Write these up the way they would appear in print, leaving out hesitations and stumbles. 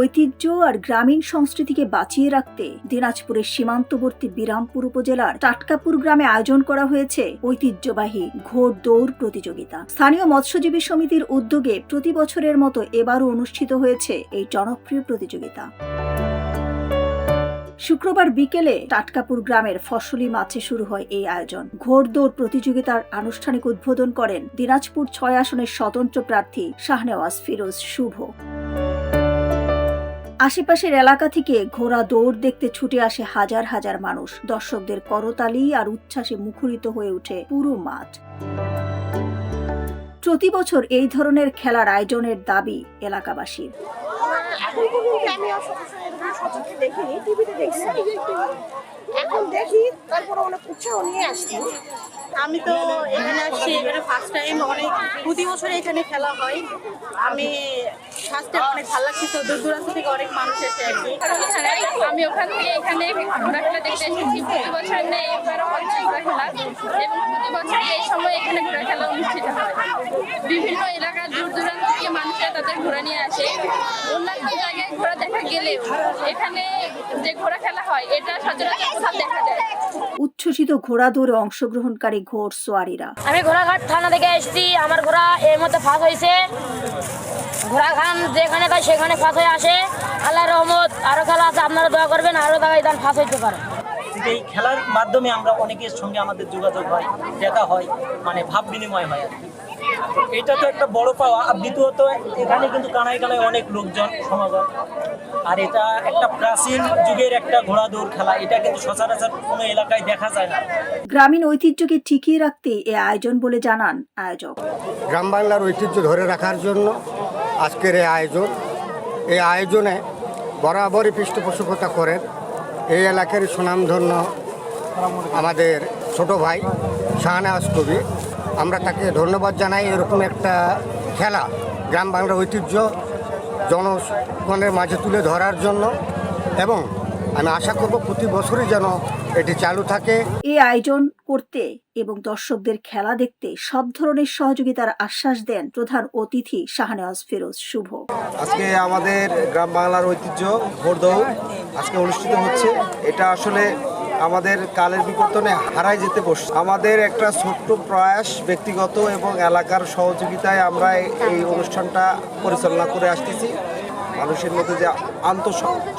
ঐতিহ্য আর গ্রামীণ সংস্কৃতিকে বাঁচিয়ে রাখতে দিনাজপুরের সীমান্তবর্তী বিরামপুর উপজেলার টাটকাপুর গ্রামে আয়োজন করা হয়েছে ঐতিহ্যবাহী ঘোড় দৌড় প্রতিযোগিতা। স্থানীয় মৎস্যজীবী সমিতির উদ্যোগে প্রতি বছরের মতো এবারও অনুষ্ঠিত হয়েছে এই জনপ্রিয় প্রতিযোগিতা। শুক্রবার বিকেলে টাটকাপুর গ্রামের ফসলি মাঠে শুরু হয় এই আয়োজন। ঘোড় দৌড় প্রতিযোগিতার আনুষ্ঠানিক উদ্বোধন করেন দিনাজপুর ৬ আসনের স্বতন্ত্র প্রার্থী শাহনেওয়াজ ফিরোজ শুভ। আশেপাশের এলাকা থেকে ঘোড়া দৌড় দেখতে ছুটে আসে হাজার হাজার মানুষ। দর্শকদের করতালি আর উচ্ছ্বাসে মুখরিত হয়ে ওঠে পুরো মাঠ। প্রতি বছর এই ধরনের খেলার আয়োজনের দাবি এলাকাবাসীর। এখন দেখি তারপর অনেক উৎসাহ নিয়ে আসছি। আমি তো এখানে আসছি এবারে ফার্স্ট টাইম। অনেক প্রতি বছর এখানে খেলা হয়। আমি ফার্স্ট টাইম অনেক ভালো লাগছে। তো দূর দূরান্ত থেকে অনেক মানুষ এসে আর কি। আমি ওখান থেকে এখানে ঘোড়া খেলা দেখতে এসেছি। প্রতি বছর নেই, এবারও হচ্ছে ঘোড়া খেলা এবং প্রতি বছর এই সময় এখানে ঘোড়া খেলা অনুষ্ঠিত হয়। বিভিন্ন এলাকার দূর দূরান্ত থেকে মানুষরা তাদের ঘোড়া নিয়ে আসে। অন্যান্য জায়গায় ঘোড়া দেখা গেলেও এখানে যে ঘোড়া খেলা হয় এটা সচরাচর কোথাও দেখা যায়। উচ্ছ্বসিত ঘোড়া দৌড়ে অংশগ্রহণকারী ঘোড় সোয়ারিরা। আমি ঘোড়াঘাট থানা থেকে এসেছি। আমার ঘোড়া এর মধ্যে ফাঁস হয়েছে। ঘোড়া খান যেখানে যায় সেখানে ফাঁস হয়ে আসে। আল্লাহর রহমত আরো খেলা আছে, আপনারা দোয়া করবেন আরো জায়গায় দান ফাঁস হইতে পারে। এই খেলার মাধ্যমে আমরা অনেকের সঙ্গে আমাদের যোগাযোগ হয়, দেখা হয়, মানে ভাব বিনিময় হয় আর কি। এটা তো একটা বড় পাওয়া। আর দ্বিতীয়ত এখানে কিন্তু কানায় কানায় অনেক লোকজন সমাগম। আর এটা একটা প্রাচীন যুগের একটা ঘোড়া দৌড় খেলা। এটা কিন্তু সচরাচর কোনো এলাকায় দেখা যায় না। গ্রামীণ ঐতিহ্যকে টিকিয়ে রাখতে এই আয়োজন বলে জানান আয়োজক। গ্রাম বাংলার ঐতিহ্য ধরে রাখার জন্য আজকের এই আয়োজন। এই আয়োজনে বরাবরই পৃষ্ঠপোষকতা করেন এই এলাকার সুনামধন্য আমাদের ছোট ভাই শাহনেওয়াজ কবি। আমরা তাকে ধন্যবাদ জানাই। এরকম একটা খেলা গ্রাম বাংলার ঐতিহ্য জনগণের মাঝে তুলে ধরার জন্য, এবং আমি আশা করব প্রতি বছরই যেন এটি চালু থাকে। এই আয়োজন করতে এবং দর্শকদের খেলা দেখতে সব ধরনের সহযোগিতার আশ্বাস দেন প্রধান অতিথি শাহনেওয়াজ ফিরোজ শুভ। আজকে আমাদের গ্রাম বাংলার ঐতিহ্য ঘোড় দৌড় আজকে অনুষ্ঠিত হচ্ছে। এটা আসলে আমাদের কালের বিবর্তনে হারাই যেতে বসছে। আমাদের একটা ছোট্ট প্রয়াস, ব্যক্তিগত এবং এলাকার সহযোগিতায় আমরা এই অনুষ্ঠানটা পরিচালনা করে আসতেছি। মানুষের মধ্যে যে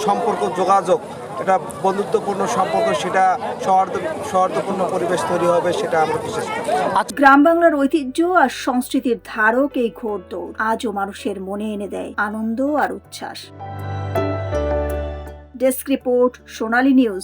সম্পর্ক যোগাযোগ, এটা বন্ধুত্বপূর্ণ সম্পর্ক, সেটা সৌহার্দ্যপূর্ণ পরিবেশ তৈরি হবে, সেটা আমরা বিশ্বাস করি। গ্রাম বাংলার ঐতিহ্য আর সংস্কৃতির ধারক এই ঘোড় দৌড় আজও মানুষের মনে এনে দেয় আনন্দ আর উচ্ছ্বাস। ডেস্ক রিপোর্ট, সোনালী নিউজ।